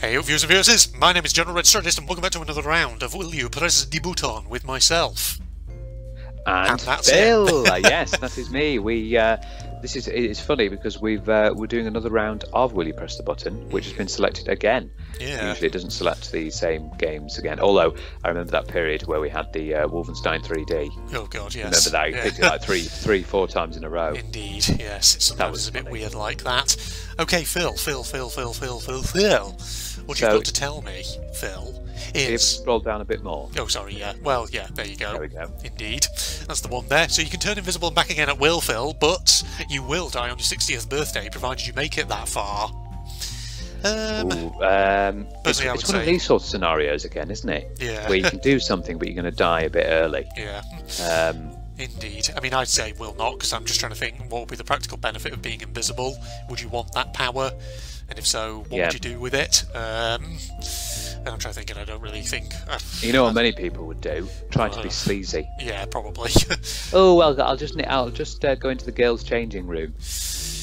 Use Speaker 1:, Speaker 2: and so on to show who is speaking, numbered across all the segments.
Speaker 1: Hey viewers and viewers, my name is General Red Strategist and welcome back to another round of Will You Press the Button with myself.
Speaker 2: And
Speaker 1: that's
Speaker 2: Phil, yes, that is me. It's funny because we're doing another round of Will You Press the Button, which has been selected again.
Speaker 1: Yeah.
Speaker 2: Usually it doesn't select the same games again. Although I remember that period where we had the Wolfenstein 3D.
Speaker 1: Oh god, yes.
Speaker 2: Remember that? You picked it like four times in a row.
Speaker 1: Indeed, yes. Sometimes it's a bit weird like that. Okay, Phil. What you've got to tell me, Phil, is...
Speaker 2: Scroll down a bit more.
Speaker 1: Oh, sorry, yeah. Well, yeah, there you go.
Speaker 2: There we go.
Speaker 1: Indeed. That's the one there. So you can turn invisible and back again at will, Phil, but you will die on your 60th birthday, provided you make it that far.
Speaker 2: It's one of these sorts of scenarios again, isn't it?
Speaker 1: Yeah.
Speaker 2: Where you can do something, but you're going to die a bit early.
Speaker 1: Yeah. Indeed. I mean, I'd say will not, because I'm just trying to think what would be the practical benefit of being invisible. Would you want that power? And if so, what would you do with it? And I'm trying to think, and I don't really think...
Speaker 2: you know what many people would do? Try to be sleazy.
Speaker 1: Yeah, probably.
Speaker 2: Oh, well, I'll just go into the girls' changing room.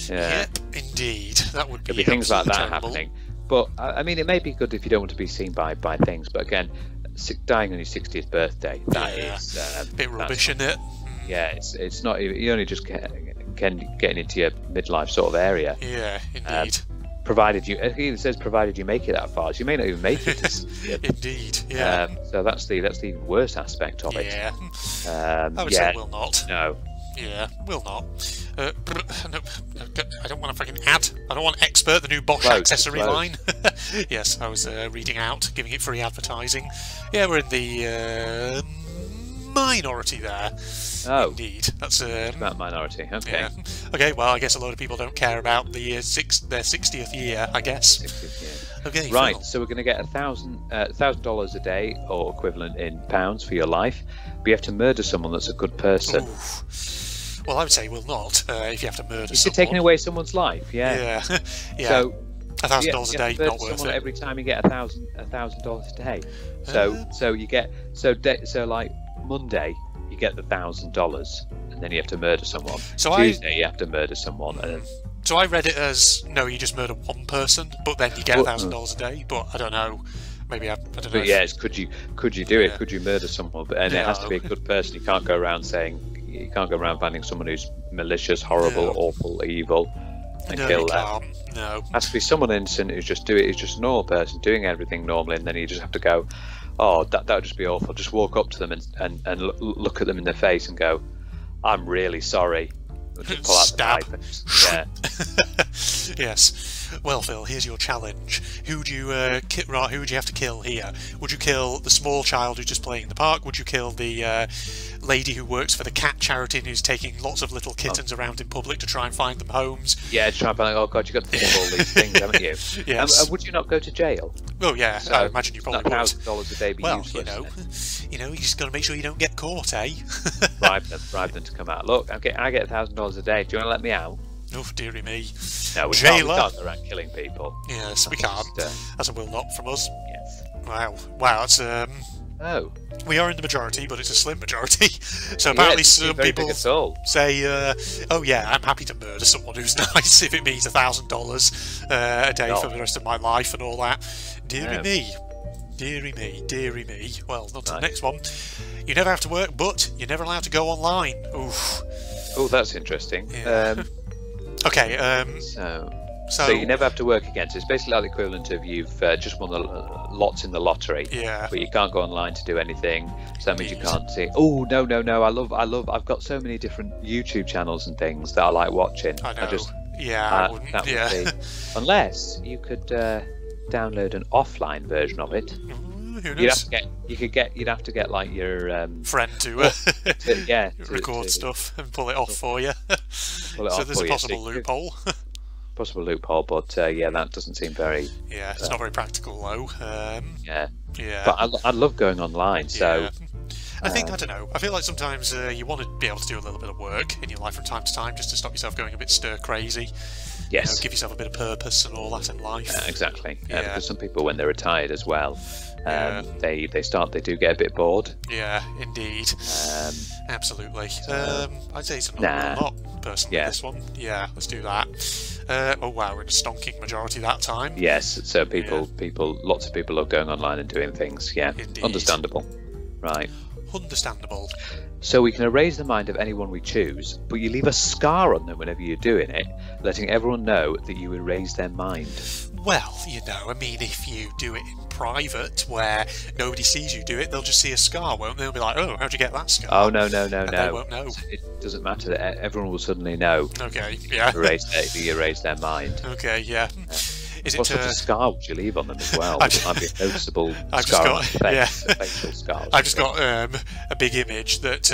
Speaker 1: Yeah. Yep, indeed. That would be
Speaker 2: things like that
Speaker 1: terrible.
Speaker 2: happening. But, I mean, it may be good if you don't want to be seen by things, but again, dying on your 60th birthday, that is...
Speaker 1: a bit rubbish, isn't it?
Speaker 2: Yeah, it's not... You're only just getting into your midlife sort of area.
Speaker 1: Yeah, indeed.
Speaker 2: Provided you, it says provided you make it that far, so you may not even make it.
Speaker 1: Indeed, yeah.
Speaker 2: So that's the worst aspect of it.
Speaker 1: Yeah. I would say will not.
Speaker 2: No.
Speaker 1: Yeah, will not. No, I don't want to fucking add. I don't want expert, the new Bosch accessory line. Yes, I was reading out, giving it free advertising. Yeah, we're in the minority there.
Speaker 2: Oh,
Speaker 1: indeed. That's
Speaker 2: about minority. Okay.
Speaker 1: Yeah. Okay. Well, I guess a lot of people don't care about the their 60th year. I guess. 60th year. Okay.
Speaker 2: Right.
Speaker 1: Phil.
Speaker 2: So we're going to get $1,000 a day, or equivalent in pounds, for your life. But you have to murder someone that's a good person.
Speaker 1: Ooh. Well, I would say will not. If you have to murder someone.
Speaker 2: You're taking away someone's life. Yeah.
Speaker 1: Yeah. Yeah.
Speaker 2: So
Speaker 1: $1,000 a day, not worth
Speaker 2: someone
Speaker 1: it.
Speaker 2: Every time you get $1,000 a day. So you get like Monday you get the $1,000, and then you have to murder someone.
Speaker 1: So
Speaker 2: Tuesday you have to murder someone, and then...
Speaker 1: So I read it as no, you just murder one person, but then you get $1,000 a day. But I don't know. Maybe I don't know.
Speaker 2: But yeah, could you do it? Could you murder someone? And it has to be a good person. You can't go around finding someone who's malicious, horrible, awful, evil, and kill them.
Speaker 1: No,
Speaker 2: it has to be someone innocent who's just a normal person doing everything normally, and then you just have to go, oh, that would just be awful. Just walk up to them and look at them in the face and go, I'm really sorry. Just pull out the knife. Yeah.
Speaker 1: Yes. Well, Phil, here's your challenge. Who do you have to kill here? Would you kill the small child who's just playing in the park? Would you kill the lady who works for the cat charity and who's taking lots of little kittens around in public to try and find them homes?
Speaker 2: Yeah, to try and find, oh god, you've got to think of all these things, haven't you?
Speaker 1: Yes.
Speaker 2: Would you not go to jail?
Speaker 1: Oh yeah,
Speaker 2: so
Speaker 1: I imagine you probably would.
Speaker 2: $1,000 a day be
Speaker 1: useless. You know, you just got to make sure you don't get caught, eh?
Speaker 2: bribe them to come out. Look, I get $1,000 a day. Do you want to let me out?
Speaker 1: Oh, dearie me.
Speaker 2: No, we can't go around killing people.
Speaker 1: Yes, we can't. That's a will not from us.
Speaker 2: Yes.
Speaker 1: Wow, that's
Speaker 2: Oh.
Speaker 1: We are in the majority, but it's a slim majority. So apparently some people say, oh yeah, I'm happy to murder someone who's nice if it means $1,000 a day for the rest of my life and all that. Deary me. Deary me, deary me. Well, not to the next one. You never have to work, but you're never allowed to go online. Oof.
Speaker 2: Oh, that's interesting.
Speaker 1: Yeah. Okay,
Speaker 2: so you never have to work again. So it's basically like the equivalent of you've just won the lots in the lottery.
Speaker 1: Yeah.
Speaker 2: But you can't go online to do anything. So that means you can't see. Oh no! I've got so many different YouTube channels and things that I like watching.
Speaker 1: I know.
Speaker 2: I wouldn't. That would be, unless you could download an offline version of it.
Speaker 1: Who knows?
Speaker 2: You'd have to get like your
Speaker 1: friend to record stuff and pull it off for you. So there's a possible loophole.
Speaker 2: Possible loophole, but yeah, that doesn't seem very.
Speaker 1: Yeah, it's not very practical though.
Speaker 2: Yeah.
Speaker 1: Yeah.
Speaker 2: But I love going online, so.
Speaker 1: Yeah. I think, I don't know, I feel like sometimes you want to be able to do a little bit of work in your life from time to time just to stop yourself going a bit stir crazy.
Speaker 2: Yes.
Speaker 1: You know, give yourself a bit of purpose and all that in life.
Speaker 2: Exactly. Because some people, when they're retired as well, they do get a bit bored.
Speaker 1: Yeah, indeed. Absolutely. I'd say it's not personally this one. Yeah, let's do that. Oh wow, we're in a stonking majority that time.
Speaker 2: Yes, so lots of people are going online and doing things. Yeah,
Speaker 1: Indeed.
Speaker 2: Understandable. Right.
Speaker 1: Understandable.
Speaker 2: So we can erase the mind of anyone we choose, but you leave a scar on them whenever you're doing it, letting everyone know that you erase their mind.
Speaker 1: Well, you know, I mean, if you do it in private, where nobody sees you do it, they'll just see a scar, won't they? They'll be like, oh, how'd you get that scar?
Speaker 2: Oh, no.
Speaker 1: They won't know.
Speaker 2: It doesn't matter. Everyone will suddenly know.
Speaker 1: Okay, yeah.
Speaker 2: You erase their mind.
Speaker 1: Okay, yeah.
Speaker 2: What sort of scar would you leave on them as well? It might be a noticeable scar on the face, a facial scar.
Speaker 1: I've just got a big image that,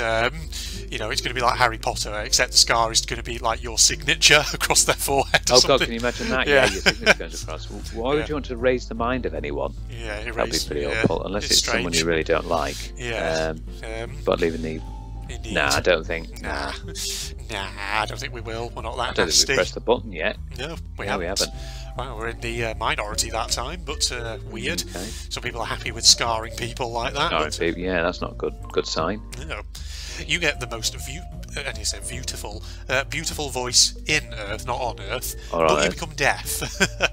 Speaker 1: you know, it's going to be like Harry Potter, except the scar is going to be like your signature across their forehead or something.
Speaker 2: God, can you imagine that? Yeah, your signature goes across. Why would you want to raise the mind of anyone?
Speaker 1: Yeah,
Speaker 2: that'd be pretty awful, unless it's someone you really don't like.
Speaker 1: Yeah.
Speaker 2: But leaving the...
Speaker 1: Indeed.
Speaker 2: Nah, I don't think.
Speaker 1: Nah, I don't think we will. We're not that
Speaker 2: I don't
Speaker 1: nasty.
Speaker 2: think we've pressed the button yet.
Speaker 1: No, we haven't. Well, we're in the minority that time, but weird. Okay. Some people are happy with scarring people like that.
Speaker 2: Yeah, that's not a good sign.
Speaker 1: No. You get the most beautiful voice in Earth, not on Earth, but you become deaf.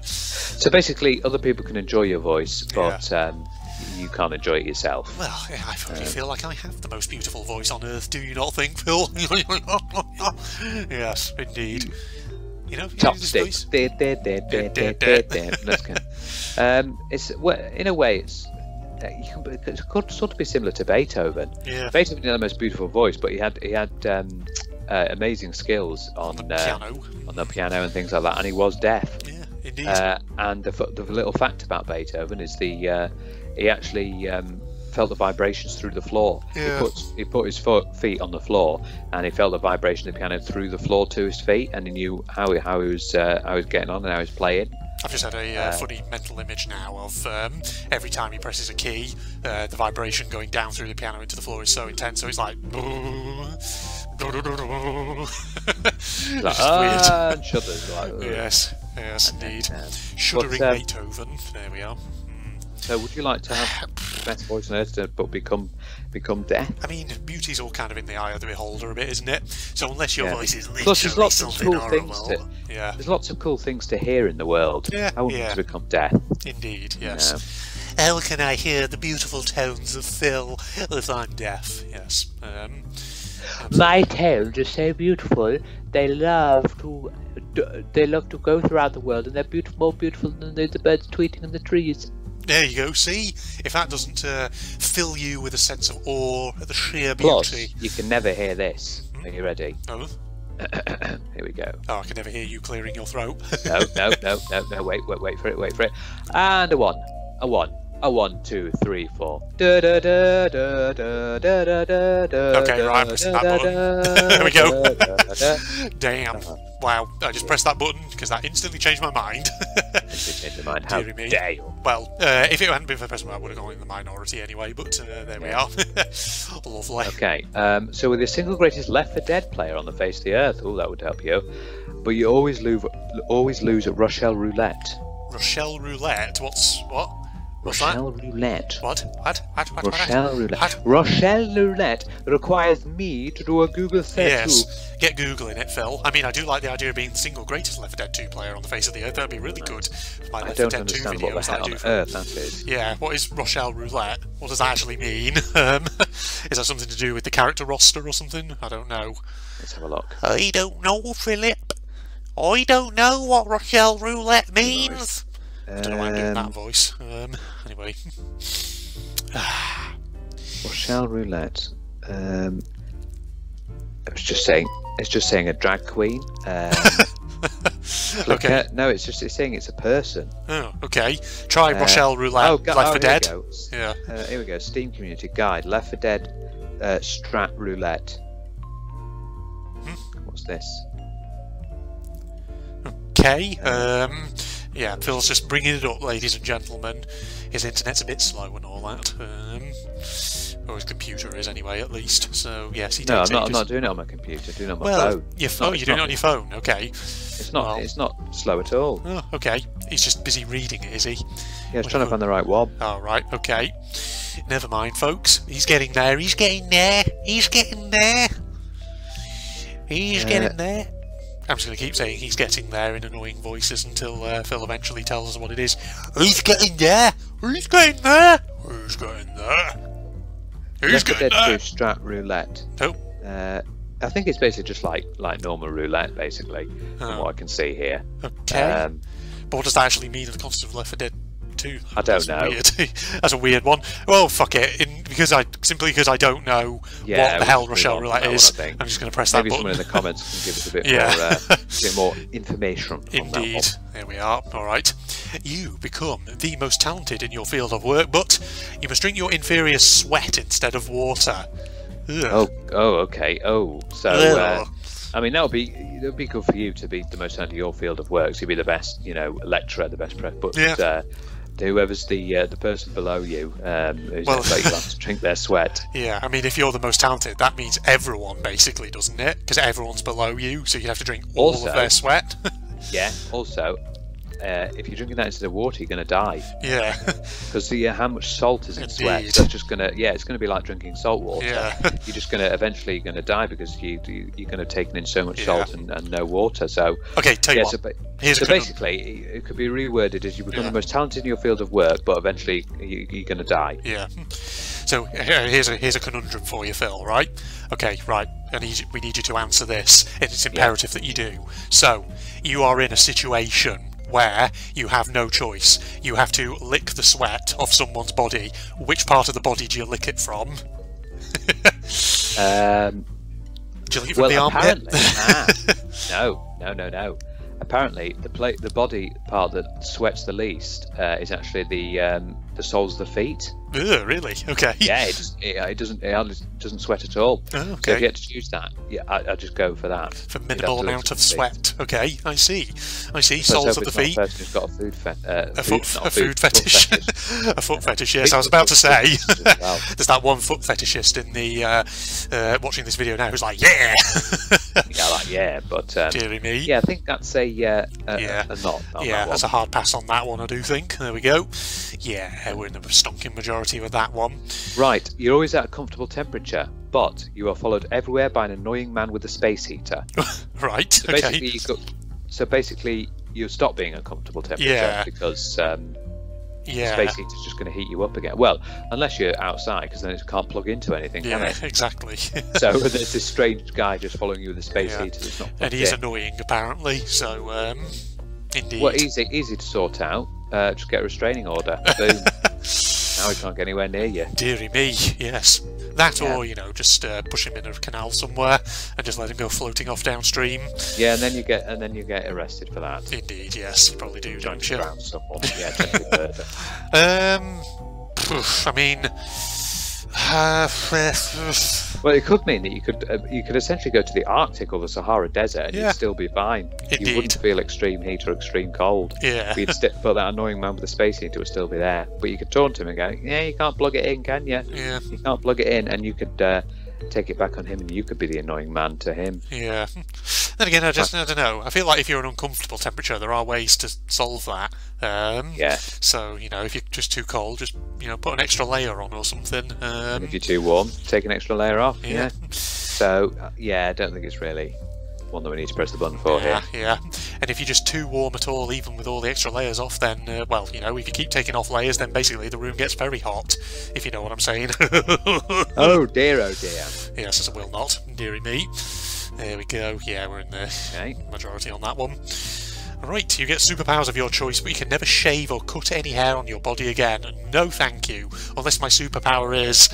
Speaker 2: So basically, other people can enjoy your voice, but you can't enjoy it yourself.
Speaker 1: Well, I really feel like I have the most beautiful voice on Earth, do you not think, Phil? Yes, indeed. You know,
Speaker 2: Chopstick. It's in a way it could sort of be similar to Beethoven.
Speaker 1: Yeah.
Speaker 2: Beethoven had the most beautiful voice, but he had amazing skills on the piano and things like that, and he was deaf.
Speaker 1: Yeah, indeed.
Speaker 2: And the little fact about Beethoven is he actually felt the vibrations through the floor.
Speaker 1: Yeah.
Speaker 2: He put his feet on the floor, and he felt the vibration of the piano through the floor to his feet, and he knew how he was getting on and how he was playing.
Speaker 1: I've just had a funny mental image now of every time he presses a key, the vibration going down through the piano into the floor is so intense, so it's like...
Speaker 2: and shudders.
Speaker 1: Yes, indeed. Shuddering Beethoven. There we are.
Speaker 2: So would you like to have better voice on Earth but become deaf?
Speaker 1: I mean, beauty's all kind of in the eye of the beholder a bit, isn't it? So unless your voice is literally something horrible...
Speaker 2: There's lots of cool things to hear in the world. I want to become deaf.
Speaker 1: Indeed, yes. How can I hear the beautiful tones of Phil if I'm deaf? Yes.
Speaker 2: My tones are so beautiful. They love to go throughout the world, and they're more beautiful than the birds tweeting in the trees.
Speaker 1: There you go, see? If that doesn't fill you with a sense of awe at the sheer beauty...
Speaker 2: Plus, you can never hear this. Are you ready?
Speaker 1: Oh.
Speaker 2: Here we go.
Speaker 1: Oh, I can never hear you clearing your throat.
Speaker 2: No, wait for it. And a 1. A 1, 2, 3, 4. Okay,
Speaker 1: right, I'm pressing that button. There we go. Damn. Wow, I just pressed that button because that instantly changed my mind.
Speaker 2: How dare you?
Speaker 1: Well, if it hadn't been for pressing, I would have gone in the minority anyway, but there we are. Lovely.
Speaker 2: Okay, so with the single greatest Left 4 Dead player on the face of the earth, that would help you, but you always lose at Rochelle Roulette.
Speaker 1: Rochelle Roulette? What?
Speaker 2: Rochelle Roulette.
Speaker 1: What?
Speaker 2: Rochelle Roulette. Rochelle Roulette requires me to do a Google search.
Speaker 1: Yes, get Googling it, Phil. I mean, I do like the idea of being the single greatest Left 4 Dead 2 player on the face of the earth. That'd be really good. My Left 4 Dead 2 videos that I do.
Speaker 2: Earth, that is.
Speaker 1: Yeah, what is Rochelle Roulette? What does that actually mean? Is that something to do with the character roster or something? I don't know.
Speaker 2: Let's have a look.
Speaker 1: I don't know, Philip. I don't know what Rochelle Roulette means. I don't know why I'm doing that voice. Anyway.
Speaker 2: Rochelle Roulette. It's just saying a drag queen.
Speaker 1: Okay.
Speaker 2: No, it's saying it's a person.
Speaker 1: Oh, okay. Try Rochelle Roulette. Left 4 Dead.
Speaker 2: Yeah. Here we go. Steam Community Guide. Left 4 Dead Strat Roulette. What's this?
Speaker 1: Okay. Yeah, Phil's just bringing it up, ladies and gentlemen. His internet's a bit slow and all that. Or his computer is anyway, at least. So yes, he takes.
Speaker 2: No, I'm not doing it on my computer. I'm doing it on my phone.
Speaker 1: You're doing it on your phone. Okay.
Speaker 2: It's not. It's not slow at all.
Speaker 1: Oh, okay. He's just busy reading it, is he?
Speaker 2: Yeah, he's trying to find the right one.
Speaker 1: Oh, right. Okay. Never mind, folks. He's getting there. He's getting there. He's getting there. He's getting there. I'm just going to keep saying he's getting there in annoying voices until Phil eventually tells us what it is. He's getting there! He's getting there! He's getting there! He's getting there!
Speaker 2: To Strat Roulette.
Speaker 1: Oh.
Speaker 2: I think it's basically just like normal roulette, basically, from what I can see here.
Speaker 1: Okay. But what does that actually mean in the context of Left 4 Dead 2?
Speaker 2: I don't know.
Speaker 1: Weird. That's a weird one. Well, fuck it. Simply because I don't know what the hell Rochelle Roulette is, I'm just going to press that button.
Speaker 2: Maybe someone in the comments can give us a bit more information.
Speaker 1: Indeed. There we are. All right. You become the most talented in your field of work, but you must drink your inferior sweat instead of water. Ugh.
Speaker 2: Okay. So, I mean, that would be good for you to be the most talented in your field of work. So you'd be the best, lecturer, the best prep. But whoever's the person below you, who's you have to drink their sweat.
Speaker 1: Yeah, I mean, if you're the most talented, that means everyone, basically, doesn't it? Because everyone's below you, so you have to drink all of their sweat.
Speaker 2: Yeah. Also, if you're drinking that instead of water, you're going to die.
Speaker 1: Yeah.
Speaker 2: Because how much salt is in sweat? So it's just going to, it's going to be like drinking salt water.
Speaker 1: Yeah.
Speaker 2: You're just going to eventually going to die because you're going to have taken in so much salt and no water. So
Speaker 1: okay, tell you what.
Speaker 2: So basically, it could be reworded as you become the most talented in your field of work, but eventually you're going to die.
Speaker 1: Yeah. So here's a conundrum for you, Phil. Right? Okay. Right. We need you to answer this, and it's imperative that you do. So you are in a situation where you have no choice. You have to lick the sweat off someone's body. Which part of the body do you lick it from? Do you lick it from the armpit? No. Apparently, the body part that sweats the least is actually the soles of the feet. Ugh, really? Okay.
Speaker 2: Yeah, it doesn't sweat at all.
Speaker 1: Oh, okay.
Speaker 2: So if you had to choose that, I just go for that.
Speaker 1: For minimal amount of sweat. Okay, I see.
Speaker 2: Soles of the feet. A person who's got a food fetish.
Speaker 1: A foot fetish. Yes, I was about to say. There's that one foot fetishist in the watching this video now who's like, yeah.
Speaker 2: But
Speaker 1: dearie me.
Speaker 2: Yeah, I think that's a not.
Speaker 1: Yeah, that's a hard pass on that one. I do think. There we go. Yeah, we're in the stonking majority with that one.
Speaker 2: Right, you're always at a comfortable temperature, but you are followed everywhere by an annoying man with a space heater.
Speaker 1: Right.
Speaker 2: So basically, you stop being at a comfortable temperature because space heater's just going to heat you up again. Well, unless you're outside, because then it can't plug into anything, can it?
Speaker 1: Exactly.
Speaker 2: So there's this strange guy just following you with a space heater that's not plugged in.
Speaker 1: And he's annoying, apparently. So, indeed.
Speaker 2: Well, easy to sort out. Just get a restraining order. Boom. Now he can't get anywhere near you.
Speaker 1: Deary me, yes. That or, just push him in a canal somewhere and just let him go floating off downstream. Yeah,
Speaker 2: and then you get arrested for that.
Speaker 1: Indeed, yes, you probably do, don't you?
Speaker 2: Drown someone. Yeah, attempted murder.
Speaker 1: I mean,
Speaker 2: well, it could mean that you could essentially go to the Arctic or the Sahara Desert and you'd still be fine.
Speaker 1: Indeed.
Speaker 2: You wouldn't feel extreme heat or extreme cold.
Speaker 1: Yeah.
Speaker 2: But that annoying man with the space heater would still be there. But you could taunt him and go, "Yeah, you can't plug it in, can you?
Speaker 1: Yeah.
Speaker 2: You can't plug it in," and you could take it back on him, and you could be the annoying man to him.
Speaker 1: Yeah. Then again, I don't know. I feel like if you're an uncomfortable temperature, there are ways to solve that. So if you're just too cold, just put an extra layer on or something.
Speaker 2: And if you're too warm, take an extra layer off. Yeah. So I don't think it's really one that we need to press the button for here.
Speaker 1: Yeah. And if you're just too warm at all, even with all the extra layers off, then if you keep taking off layers, then basically the room gets very hot. If you know what I'm saying.
Speaker 2: Oh dear.
Speaker 1: Yes, as it will not. Deary me. There we go. Yeah, we're in the majority on that one. Right, you get superpowers of your choice, but you can never shave or cut any hair on your body again. No thank you. Unless my superpower is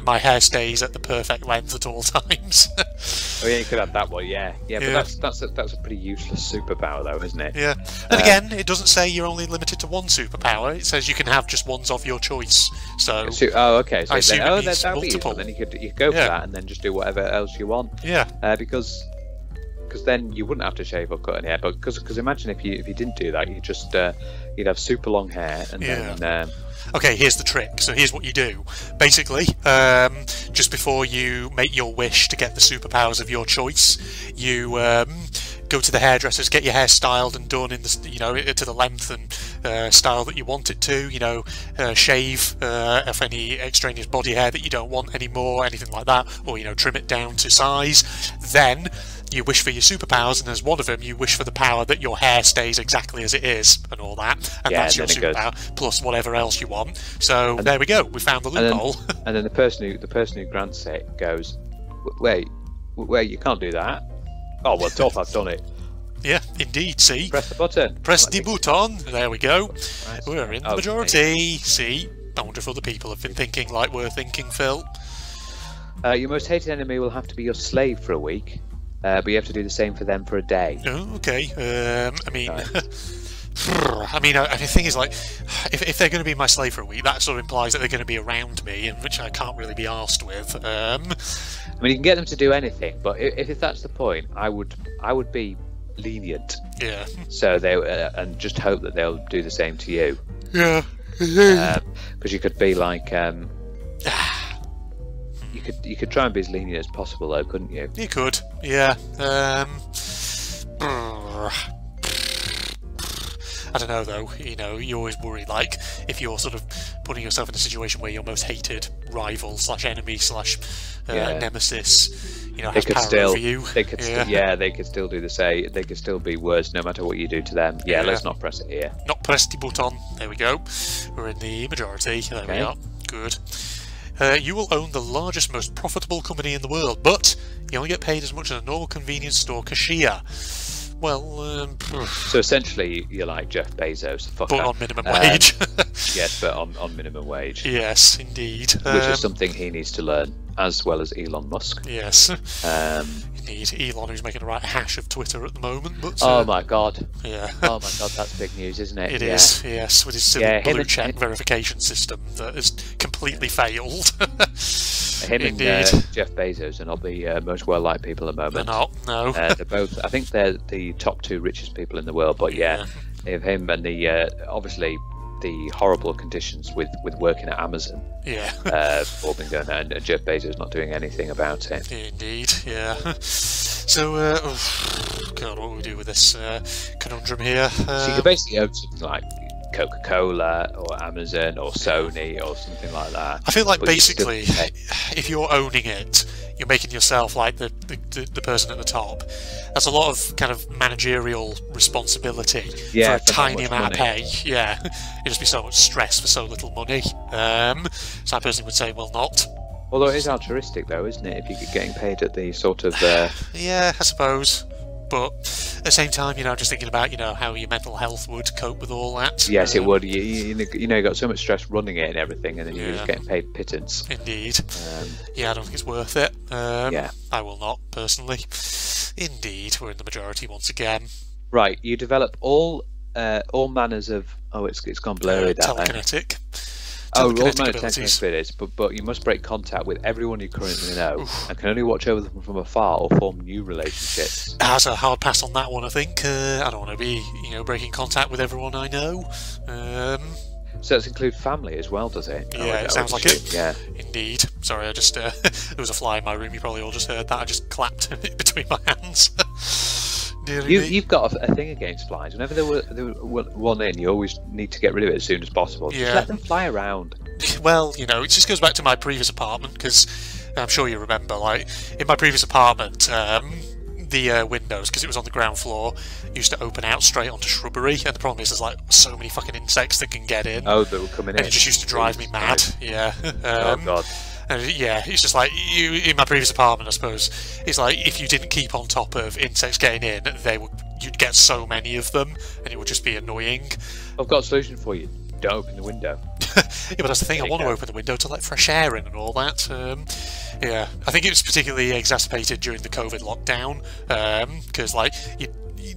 Speaker 1: my hair stays at the perfect length at all times.
Speaker 2: Oh yeah, you could have that one, yeah. But that's a pretty useless superpower though, isn't it?
Speaker 1: Yeah. And again, it doesn't say you're only limited to one superpower. It says you can have just ones of your choice. So
Speaker 2: okay. So
Speaker 1: that'd
Speaker 2: be useful. Then you could go for that and then just do whatever else you want.
Speaker 1: Yeah.
Speaker 2: Because then you wouldn't have to shave or cut any hair. But because imagine if you didn't do that, you'd have super long hair and then.
Speaker 1: Okay, here's the trick. So here's what you do. Basically, just before you make your wish to get the superpowers of your choice, you go to the hairdressers, get your hair styled and done in the to the length and style that you want it to. Shave off any extraneous body hair that you don't want anymore, anything like that, or trim it down to size. Then you wish for your superpowers, and as one of them, you wish for the power that your hair stays exactly as it is, and all that, and that's your superpower plus whatever else you want. So there we go. We found the loophole.
Speaker 2: And then the person who grants it goes, wait, you can't do that. Oh well, tough, I've done it.
Speaker 1: Yeah, indeed. See,
Speaker 2: press the button.
Speaker 1: Press the button. There we go. Right. We're in the majority. See, I wonder if other people have been thinking like we're thinking, Phil.
Speaker 2: Your most hated enemy will have to be your slave for a week, but you have to do the same for them for a day.
Speaker 1: Oh, okay. I mean, the thing is, like, if they're going to be my slave for a week, that sort of implies that they're going to be around me, and which I can't really be arsed with.
Speaker 2: I mean, you can get them to do anything, but if that's the point, I would be lenient.
Speaker 1: Yeah.
Speaker 2: So they and just hope that they'll do the same to you.
Speaker 1: Yeah.
Speaker 2: Because you could be like, you could try and be as lenient as possible, though, couldn't you?
Speaker 1: You could. Yeah. I don't know, though. You know, you always worry, like, if you're sort of putting yourself in a situation where your most hated rival / enemy / nemesis, you know, has power over you.
Speaker 2: They could they could still do the same. They could still be worse no matter what you do to them. Yeah, let's not press it here.
Speaker 1: Not press the button. There we go. We're in the majority. There we are. Good. You will own the largest, most profitable company in the world, but you only get paid as much as a normal convenience store cashier. Well,
Speaker 2: so essentially, you're like Jeff Bezos,
Speaker 1: but on minimum wage.
Speaker 2: Yes, but on minimum wage.
Speaker 1: Yes, indeed.
Speaker 2: Which is something he needs to learn, as well as Elon Musk.
Speaker 1: Yes. Indeed, Elon, who's making a right hash of Twitter at the moment. But
Speaker 2: oh my god.
Speaker 1: Yeah.
Speaker 2: Oh my god, that's big news, isn't it?
Speaker 1: It is. Yes, with his silly blue check verification system that has completely failed.
Speaker 2: Him and Jeff Bezos are not the most well-liked people at the moment.
Speaker 1: They're not, no.
Speaker 2: They're both, I think they're the top 2 richest people in the world, but if him and the, obviously, the horrible conditions with working at Amazon all been going on, and Jeff Bezos not doing anything about it.
Speaker 1: Indeed, yeah. So, God, what do we do with this conundrum here?
Speaker 2: So you could basically own something like Coca-Cola or Amazon or Sony or something like that.
Speaker 1: I feel like basically, if you're owning it, you're making yourself like the person at the top. That's a lot of kind of managerial responsibility for a tiny amount of pay. Yeah, it'd just be so much stress for so little money. So I personally would say, well, not.
Speaker 2: Although it is altruistic, though, isn't it? If you're getting paid at the sort of
Speaker 1: yeah, I suppose. But at the same time, you know, just thinking about, you know, how your mental health would cope with all that.
Speaker 2: Yes, it would. You know, you got so much stress running it and everything, and then you're just getting paid pittance.
Speaker 1: Indeed. Yeah, I don't think it's worth it. I will not, personally. Indeed, we're in the majority once again.
Speaker 2: Right, you develop all manners of... Oh, it's gone blurry, that
Speaker 1: telekinetic.
Speaker 2: Oh, all telekinetic abilities, but you must break contact with everyone you currently know, and can only watch over them from afar or form new relationships.
Speaker 1: That's a hard pass on that one, I think. I don't want to be, you know, breaking contact with everyone I know.
Speaker 2: So does include family as well, does it?
Speaker 1: Yeah, it sounds like it.
Speaker 2: Yeah.
Speaker 1: Indeed. Sorry, I just there was a fly in my room. You probably all just heard that. I just clapped between my hands.
Speaker 2: You've got a thing against flies. Whenever there were one in, you always need to get rid of it as soon as possible. Just let them fly around.
Speaker 1: Well, you know, it just goes back to my previous apartment, because I'm sure you remember, like, in my previous apartment, the windows, because it was on the ground floor, used to open out straight onto shrubbery, and the problem is there's like so many fucking insects that can get in.
Speaker 2: Oh, that were coming in.
Speaker 1: And it just used to drive me mad. Yeah.
Speaker 2: Oh god.
Speaker 1: And yeah, it's just like you in my previous apartment, I suppose. It's like if you didn't keep on top of insects getting in, you'd get so many of them, and it would just be annoying.
Speaker 2: I've got a solution for you. Don't open the window.
Speaker 1: Yeah, but that's the thing. I want to open the window to let fresh air in and all that. Yeah, I think it was particularly exacerbated during the COVID lockdown, because like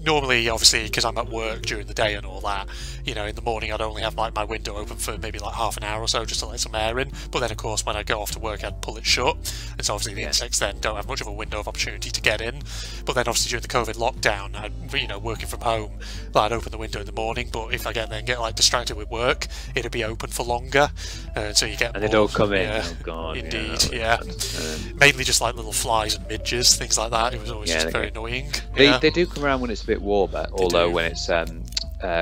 Speaker 1: normally, obviously, because I'm at work during the day and all that, you know, in the morning I'd only have like my window open for maybe like half an hour or so just to let some air in. But then, of course, when I go off to work, I'd pull it shut, and so obviously the insects then don't have much of a window of opportunity to get in. But then, obviously, during the COVID lockdown, working from home, I'd open the window in the morning. But if I get like distracted with work, it'd be open for longer, so you get.
Speaker 2: And they'd all come in. Oh god.
Speaker 1: Indeed, yeah. Mainly just like little flies and midges, things like that. It was always just very annoying.
Speaker 2: They do come around when it's a bit warmer, although when it's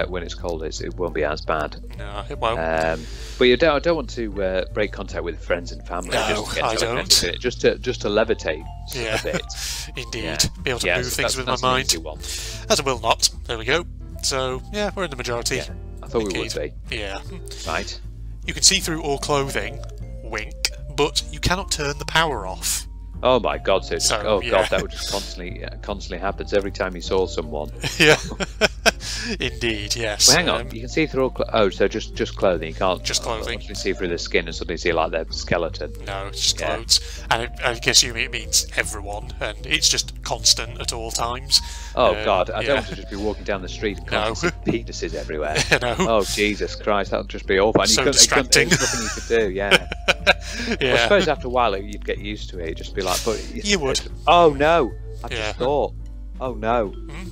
Speaker 2: when it's cold, it won't be as bad.
Speaker 1: No, it won't.
Speaker 2: But I don't want to break contact with friends and family.
Speaker 1: No, I don't.
Speaker 2: Just to levitate a bit.
Speaker 1: Indeed.
Speaker 2: Yeah.
Speaker 1: Be able to move things with my mind. As a will not. There we go. So, yeah, we're in the majority.
Speaker 2: Yeah, I thought we would be.
Speaker 1: Yeah.
Speaker 2: Right.
Speaker 1: You can see through all clothing, wink, but you cannot turn the power off.
Speaker 2: Oh my God! God, that would just constantly happens every time you saw someone.
Speaker 1: Yeah, indeed, yes.
Speaker 2: Well, hang on, you can see through all. So just clothing. You can't
Speaker 1: just clothing.
Speaker 2: You see through the skin and suddenly see like their skeleton.
Speaker 1: No, it's just clothes, and I guess it means everyone, and it's just constant at all times.
Speaker 2: Oh God, I don't want to just be walking down the street and constantly see penises everywhere.
Speaker 1: No.
Speaker 2: Oh Jesus Christ, that would just be awful. And
Speaker 1: so distracting.
Speaker 2: There's nothing you could do. Yeah.
Speaker 1: Yeah.
Speaker 2: Well, I suppose after a while you'd get used to it. You'd just be like, but
Speaker 1: you would.
Speaker 2: Oh no! I just thought. Oh no!
Speaker 1: Hmm?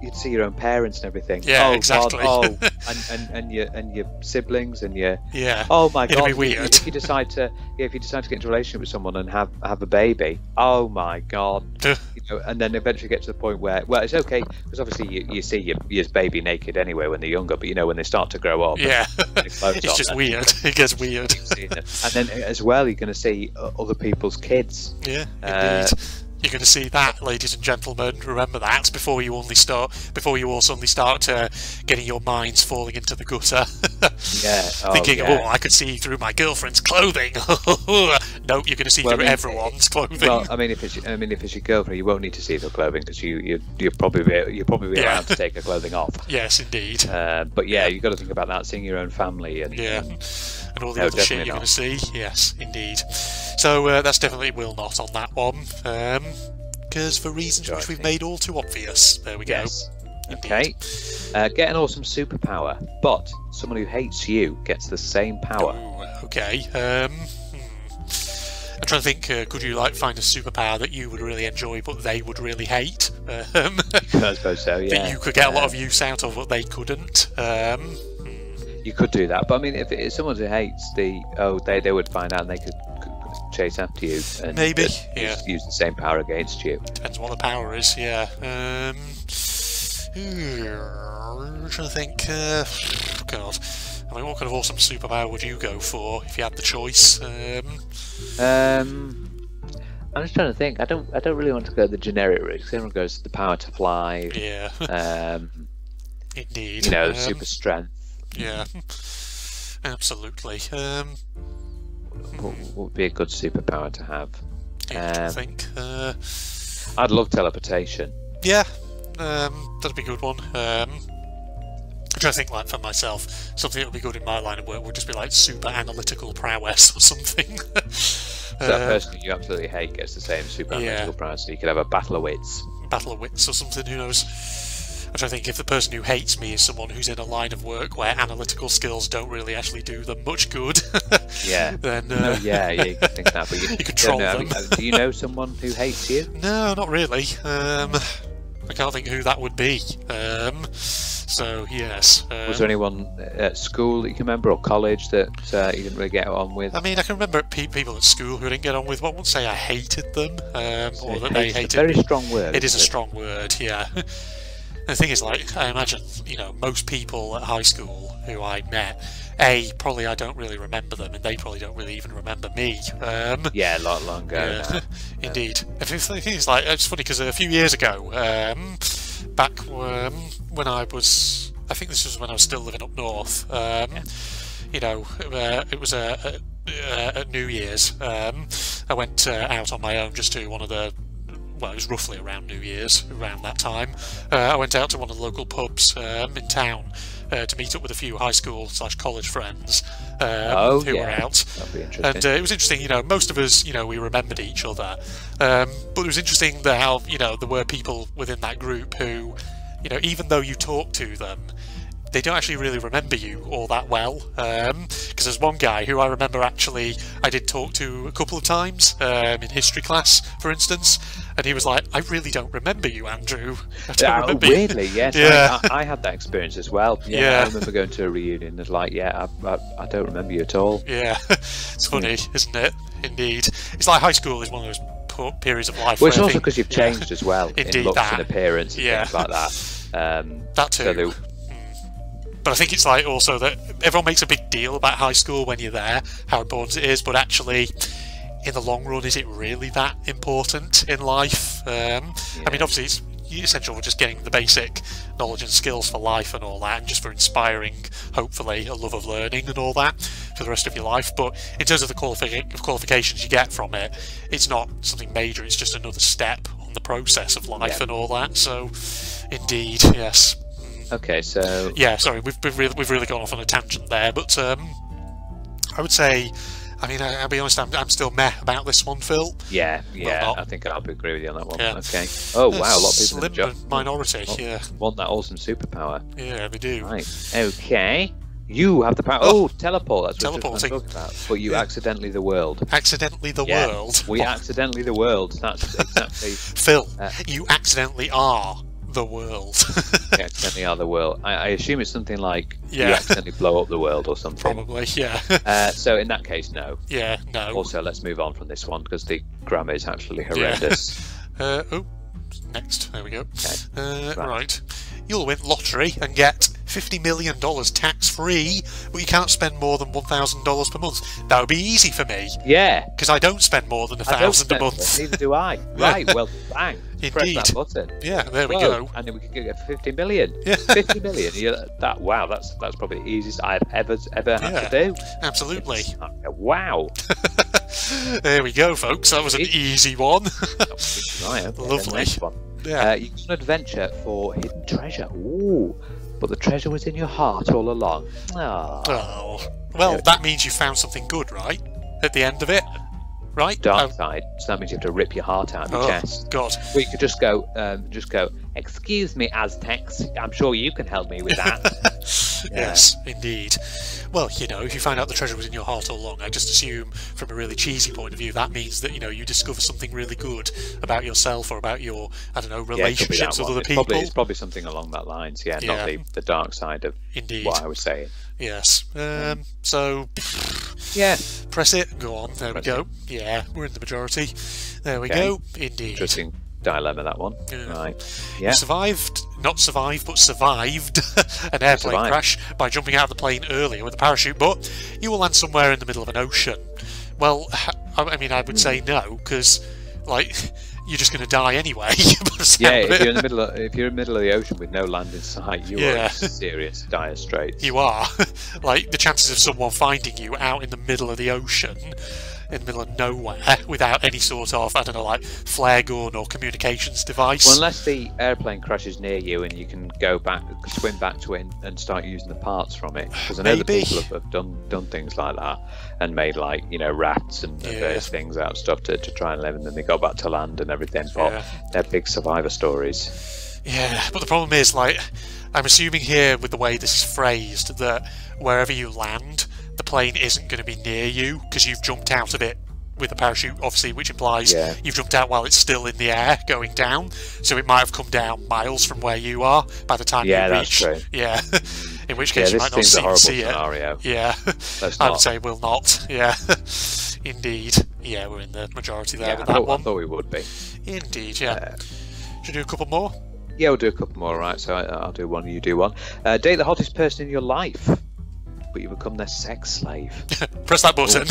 Speaker 2: You'd see your own parents and everything.
Speaker 1: Yeah,
Speaker 2: oh,
Speaker 1: exactly.
Speaker 2: God, and your siblings and your.
Speaker 1: Yeah.
Speaker 2: Oh my God!
Speaker 1: It'd be weird.
Speaker 2: If you decide to get into a relationship with someone and have a baby, oh my God! And then eventually get to the point where, well, it's okay because obviously you see your baby naked anyway when they're younger, but when they start to grow up,
Speaker 1: it's just weird. It gets weird.
Speaker 2: And then as well, you're going to see other people's kids.
Speaker 1: Yeah, indeed. You're going to see that, ladies and gentlemen. Remember that before you all suddenly start getting your minds falling into the gutter. Thinking, I could see through my girlfriend's clothing. Nope, you're going to see through everyone's clothing.
Speaker 2: Well, I mean, if it's your girlfriend, you won't need to see their clothing because you'll probably be allowed to take her clothing off.
Speaker 1: Yes, indeed.
Speaker 2: But you've got to think about that, seeing your own family and
Speaker 1: and all the other shit you're going to see. Yes, indeed. So that's definitely will not on that one. Because for reasons which we've made all too obvious. There we go.
Speaker 2: Okay. Get an awesome superpower, but someone who hates you gets the same power.
Speaker 1: Ooh, okay. I'm trying to think, could you find a superpower that you would really enjoy but they would really hate?
Speaker 2: I suppose so, yeah.
Speaker 1: That you could get a lot of use out of but they couldn't.
Speaker 2: You could do that, but I mean, if it's someone who hates they would find out and they could chase after you and
Speaker 1: maybe
Speaker 2: use the same power against you.
Speaker 1: Depends what the power is. I'm trying to think. God, I mean, what kind of awesome superpower would you go for if you had the choice?
Speaker 2: I'm just trying to think. I don't really want to go the generic route because everyone goes the power to fly.
Speaker 1: Yeah. Indeed.
Speaker 2: The super strength.
Speaker 1: Yeah. Absolutely.
Speaker 2: What would be a good superpower to have?
Speaker 1: I think.
Speaker 2: I'd love teleportation.
Speaker 1: Yeah, that'd be a good one. I'm trying to think, for myself, something that would be good in my line of work would just be super analytical prowess or something.
Speaker 2: So that person you absolutely hate gets the same super analytical prowess, so you could have a battle of wits.
Speaker 1: Battle of wits or something, who knows? I'm trying to think if the person who hates me is someone who's in a line of work where analytical skills don't really actually do them much good. Then
Speaker 2: you can think that, but you
Speaker 1: could troll them.
Speaker 2: Do you know someone who hates you?
Speaker 1: No, not really. I can't think who that would be. So yes.
Speaker 2: Was there anyone at school that you can remember, or college that you didn't really get on with?
Speaker 1: I mean, I can remember people at school who I didn't get on with. I wouldn't say I hated them, or that they hated me.
Speaker 2: Very strong word.
Speaker 1: It is a strong word, yeah. The thing is, I imagine, most people at high school who I met, probably I don't really remember them, and they probably don't really even remember me.
Speaker 2: A lot longer.
Speaker 1: Yeah, indeed. The thing is, it's funny because a few years ago, back when I think this was when I was still living up north. It was at New Year's. I went out on my own just to one of the. Well, it was roughly around New Year's, around that time. I went out to one of the local pubs in town to meet up with a few high school / college friends who were out.
Speaker 2: That'd be interesting.
Speaker 1: And it was interesting, most of us, we remembered each other. But it was interesting how, there were people within that group who, even though you talk to them, they don't actually really remember you all that well. Because there's one guy who I remember I did talk to a couple of times in history class, for instance, and he was like, I really don't remember you, Andrew. I don't remember
Speaker 2: weirdly,
Speaker 1: you.
Speaker 2: Yes.
Speaker 1: Yeah.
Speaker 2: I had that experience as well. Yeah. I remember going to a reunion and I don't remember you at all.
Speaker 1: Yeah. It's funny, isn't it? Indeed. It's like high school is one of those periods of life.
Speaker 2: Well, it's also because you've changed as well.
Speaker 1: Indeed,
Speaker 2: in looks and appearance and things like that.
Speaker 1: That too.
Speaker 2: So
Speaker 1: but I think it's like also that everyone makes a big deal about high school when you're there, how important it is, but actually, in the long run, is it really that important in life? I mean, obviously, it's essential for just getting the basic knowledge and skills for life and all that, and just for inspiring, hopefully, a love of learning and all that for the rest of your life. But in terms of the qualifications you get from it, it's not something major, it's just another step on the process of life and all that. So, indeed, yes.
Speaker 2: Okay, so
Speaker 1: yeah, sorry, we've really gone off on a tangent there, but I would say, I mean, I'll be honest, I'm still meh about this one, Phil.
Speaker 2: Yeah, I think I'll agree with you on that one. Yeah. Okay. Oh wow, a lot of people in the
Speaker 1: minority.
Speaker 2: Want that awesome superpower.
Speaker 1: Yeah, they do.
Speaker 2: Right. Okay. You have the power. Oh, teleport. That's what I'm talking about. But you accidentally the world.
Speaker 1: Accidentally the world.
Speaker 2: We accidentally the world. That's exactly.
Speaker 1: Phil, you accidentally are the world.
Speaker 2: You accidentally are the world. I assume it's something like you accidentally blow up the world or something.
Speaker 1: Probably, yeah.
Speaker 2: So in that case, no.
Speaker 1: Yeah, no.
Speaker 2: Also, let's move on from this one because the grammar is actually horrendous.
Speaker 1: Next. There we go.
Speaker 2: Okay.
Speaker 1: Right. You'll win lottery and get $50 million tax-free, but you can't spend more than $1,000 per month. That would be easy for me.
Speaker 2: Yeah.
Speaker 1: Because I don't spend more than $1,000 a month.
Speaker 2: Neither do I. Right, well, bang.
Speaker 1: Indeed.
Speaker 2: Press that button.
Speaker 1: Yeah, there we go.
Speaker 2: And then we could get 50 million.
Speaker 1: Yeah.
Speaker 2: 50 million. Wow, that's probably the easiest I've ever had to do.
Speaker 1: Absolutely.
Speaker 2: Wow.
Speaker 1: There we go, folks. That was an easy one.
Speaker 2: Right, okay,
Speaker 1: lovely.
Speaker 2: Next one.
Speaker 1: Yeah.
Speaker 2: You got an adventure for hidden treasure. Ooh, but the treasure was in your heart all along.
Speaker 1: Oh. Well, that means you found something good, right? At the end of it, right?
Speaker 2: Dark side. So that means you have to rip your heart out of your chest.
Speaker 1: God.
Speaker 2: Well, you could just go. Excuse me, Aztecs. I'm sure you can help me with that.
Speaker 1: Yes, indeed. Well, you know, if you find out the treasure was in your heart all along, I just assume, from a really cheesy point of view, that means that, you know, you discover something really good about yourself or about your, I don't know, relationships with other people.
Speaker 2: It's probably something along that lines, not the dark side of what I was saying.
Speaker 1: Yes. So, press it, go on, there we go. Yeah, we're in the majority. There we go, indeed.
Speaker 2: Interesting dilemma, that one. Right. Yeah.
Speaker 1: You survived an airplane crash by jumping out of the plane earlier with a parachute, but you will land somewhere in the middle of an ocean. Well, I mean, I would say no, because, like, you're just going to die anyway.
Speaker 2: If you're in the middle of the ocean with no land in sight, you are in serious dire straits.
Speaker 1: You are. Like, the chances of someone finding you out in the middle of the ocean, in the middle of nowhere, without any sort of, I don't know, like flare gun or communications device.
Speaker 2: Well, unless the airplane crashes near you and you can go back, swim back to it and start using the parts from it. Because I know that people have done things like that and made, like, you know, rafts and various things out of stuff to try and live, and then they got back to land and everything. But they're big survivor stories.
Speaker 1: Yeah, but the problem is, like, I'm assuming here with the way this is phrased that wherever you land, the plane isn't going to be near you because you've jumped out of it with a parachute, obviously, which implies you've jumped out while it's still in the air going down. So it might have come down miles from where you are by the time you reach.
Speaker 2: That's true.
Speaker 1: Yeah, in which case you might not see
Speaker 2: scenario.
Speaker 1: it. Yeah, I would say we'll not. Yeah, indeed. Yeah, we're in the majority there with that one.
Speaker 2: I thought we would be.
Speaker 1: Indeed, yeah. Should we do a couple more?
Speaker 2: Yeah, we'll do a couple more, right? So I'll do one, you do one. Date the hottest person in your life, but you become their sex slave.
Speaker 1: Press that button.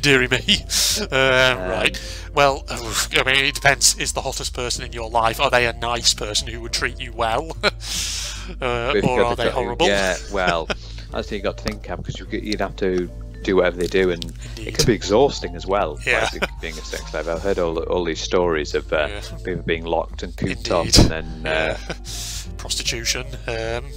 Speaker 1: Deary me. Right. Well, I mean, it depends. Is the hottest person in your life, are they a nice person who would treat you well? Or are they horrible?
Speaker 2: Yeah, well, that's what you got to think of, because you'd have to do whatever they do, and it can be exhausting as well. Like being a sex slave. I've heard all these stories of people being locked and cooped up, and then
Speaker 1: prostitution,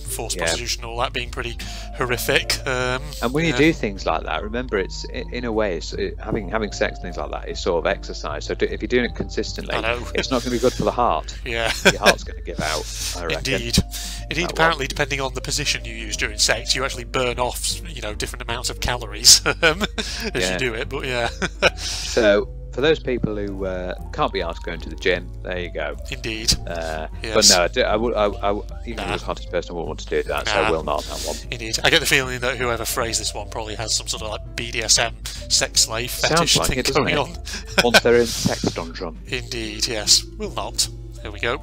Speaker 1: forced prostitution, all that being pretty horrific.
Speaker 2: And when you do things like that, remember, it's in a way, having sex and things like that is sort of exercise. So if you're doing it consistently, it's not going to be good for the heart.
Speaker 1: Yeah,
Speaker 2: your heart's going to give out, I reckon.
Speaker 1: Indeed. Apparently, depending on the position you use during sex, you actually burn off, you know, different amounts of calories as you do it. But
Speaker 2: so for those people who can't be asked going to the gym, there you go.
Speaker 1: Indeed.
Speaker 2: But no, even if I was the hottest person, I wouldn't want to do that, so I will not on that one.
Speaker 1: Indeed. I get the feeling that whoever phrased this one probably has some sort of like BDSM sex slave fetish thing going on.
Speaker 2: Once they're in sex dungeon.
Speaker 1: Indeed, yes. Will not. There we go.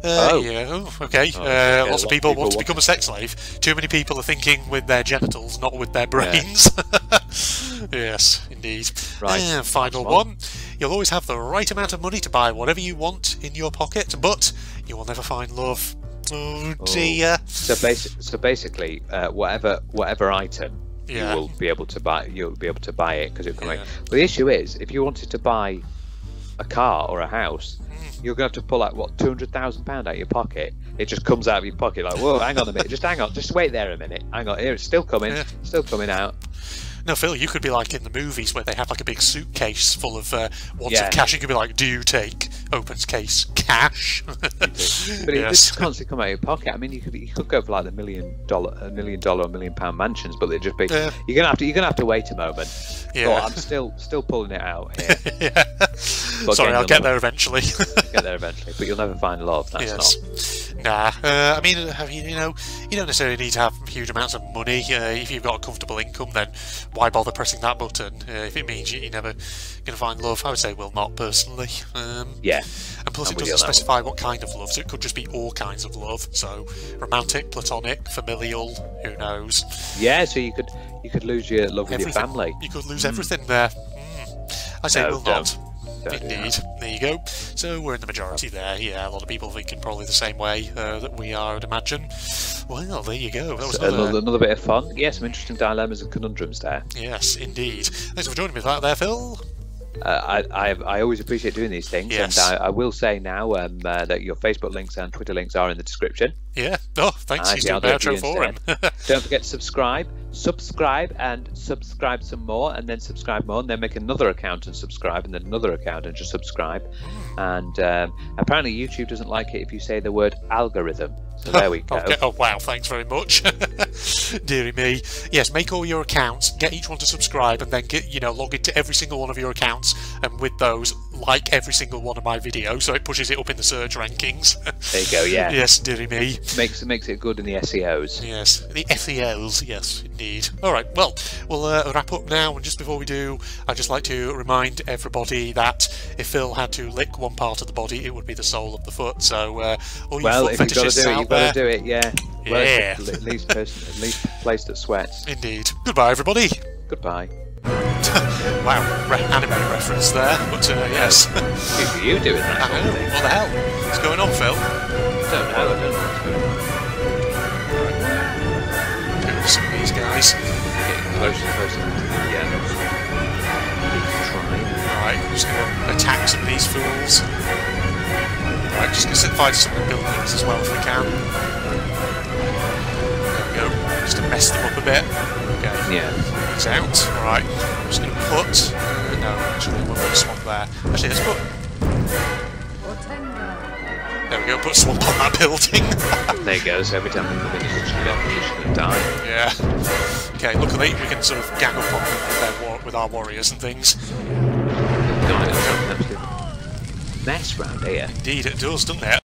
Speaker 1: Yeah, oh, okay. Lots of people want to become a sex slave. Too many people are thinking with their genitals, not with their brains. Yeah. Yes, indeed.
Speaker 2: Right.
Speaker 1: Final one. You'll always have the right amount of money to buy whatever you want in your pocket, but you will never find love. Oh dear.
Speaker 2: So basically, whatever item you will be able to buy, you'll be able to buy it because it'll come out. But the issue is, if you wanted to buy a car or a house, you're going to have to pull out what, £200,000 out of your pocket. It just comes out of your pocket like, whoa, hang on a minute, just hang on, just wait there a minute. Hang on, here it's still coming, still coming out.
Speaker 1: No, Phil, you could be like in the movies where they have like a big suitcase full of wads of cash. You could be like, do you take? Opens case, cash.
Speaker 2: But it just constantly come out of your pocket. I mean, you could go for like the $1 million or £1 million mansions, but they'd just be. You're gonna have to wait a moment. Yeah. I'm still pulling it out here.
Speaker 1: Sorry, I'll get there eventually.
Speaker 2: Get there eventually, but you'll never find love. That's not.
Speaker 1: Nah. I mean, you don't necessarily need to have huge amounts of money. If you've got a comfortable income, then why bother pressing that button? If it means you're never going to find love, I would say will not personally. And plus, it doesn't specify what kind of love, so it could just be all kinds of love. So romantic, platonic, familial, who knows?
Speaker 2: Yeah, so you could lose your love with your family.
Speaker 1: You could lose everything there. I say will not. Indeed. There you go. So we're in the majority there. Yeah, a lot of people thinking probably the same way that we are, I'd imagine. Well, there you go. That was
Speaker 2: another bit of fun. Yeah, some interesting dilemmas and conundrums there.
Speaker 1: Yes, indeed. Thanks for joining me for that there, Phil.
Speaker 2: I always appreciate doing these things, and I will say now that your Facebook links and Twitter links are in the description.
Speaker 1: Yeah. Oh, thanks. He's doing the outro for him.
Speaker 2: Don't forget to subscribe, and subscribe some more, and then subscribe more, and then make another account and subscribe, and then another account and just subscribe. And apparently YouTube doesn't like it if you say the word algorithm. So there we go.
Speaker 1: Okay. Oh wow, thanks very much. Deary me. Yes, make all your accounts, get each one to subscribe, and then log into every single one of your accounts, and with those, like every single one of my videos, so it pushes it up in the search rankings.
Speaker 2: There you go. Yeah.
Speaker 1: Yes, deary me.
Speaker 2: Makes it good in the SEOs.
Speaker 1: Yes, the SEOs. Yes, indeed. All right. Well, we'll wrap up now, and just before we do, I'd just like to remind everybody that if Phil had to lick one part of the body, it would be the sole of the foot. So all you foot fetishists out there,
Speaker 2: you've got to do it. Yeah.
Speaker 1: Yeah.
Speaker 2: Well, at least place that sweats.
Speaker 1: Indeed. Goodbye, everybody.
Speaker 2: Goodbye.
Speaker 1: Wow, anime reference there, but yes.
Speaker 2: Good for you doing that.
Speaker 1: I know. What the hell? What's going on, Phil?
Speaker 2: I don't know what's going on.
Speaker 1: Doing some of these guys.
Speaker 2: Getting closer and closer. Yeah.
Speaker 1: Right, I'm just going to attack some of these fools. Right, just going to find some of the buildings as well if we can. There we go. Just to mess them up a bit. Okay.
Speaker 2: Yeah.
Speaker 1: He's out. Alright. I'm just going to put... no, actually, we'll put a swamp there. Actually, let's put... There we go, put a swamp on that building.
Speaker 2: There you go, so every time we come in, it's just going to die.
Speaker 1: Yeah. Okay, luckily, we can sort of gang up on them with our warriors and things.
Speaker 2: Mess round here.
Speaker 1: Indeed, it does, doesn't it?